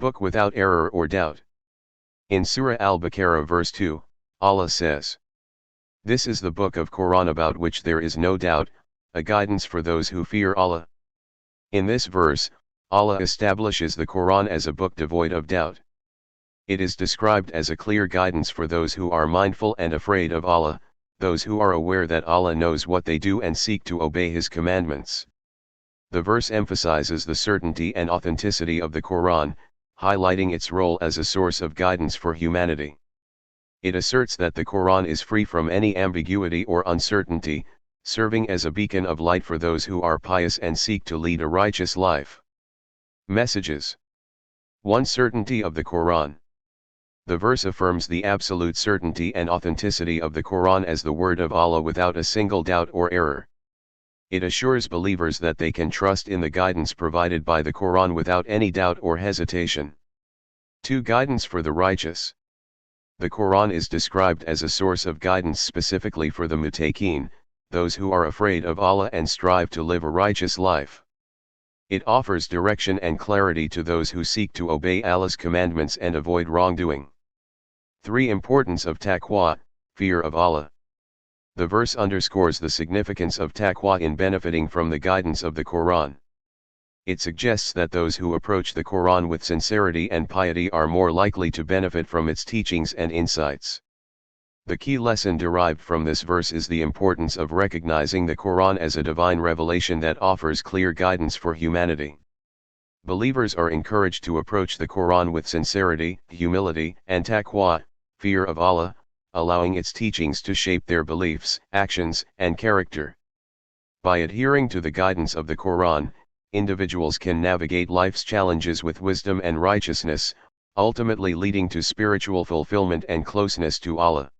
Book without error or doubt. In Surah Al-Baqarah verse 2, Allah says, "This is the book of Quran about which there is no doubt, a guidance for those who fear Allah." In this verse, Allah establishes the Quran as a book devoid of doubt. It is described as a clear guidance for those who are mindful and afraid of Allah, those who are aware that Allah knows what they do and seek to obey His commandments. The verse emphasizes the certainty and authenticity of the Quran, highlighting its role as a source of guidance for humanity. It asserts that the Quran is free from any ambiguity or uncertainty, serving as a beacon of light for those who are pious and seek to lead a righteous life. Messages. 1. Certainty of the Quran. The verse affirms the absolute certainty and authenticity of the Quran as the word of Allah without a single doubt or error. It assures believers that they can trust in the guidance provided by the Quran without any doubt or hesitation. 2. Guidance for the righteous. The Quran is described as a source of guidance specifically for the muttaqeen, those who are afraid of Allah and strive to live a righteous life. It offers direction and clarity to those who seek to obey Allah's commandments and avoid wrongdoing. 3. Importance of taqwa, fear of Allah. The verse underscores the significance of taqwa in benefiting from the guidance of the Quran. It suggests that those who approach the Quran with sincerity and piety are more likely to benefit from its teachings and insights. The key lesson derived from this verse is the importance of recognizing the Quran as a divine revelation that offers clear guidance for humanity. Believers are encouraged to approach the Quran with sincerity, humility, and taqwa, fear of Allah, allowing its teachings to shape their beliefs, actions, and character. By adhering to the guidance of the Quran, individuals can navigate life's challenges with wisdom and righteousness, ultimately leading to spiritual fulfillment and closeness to Allah.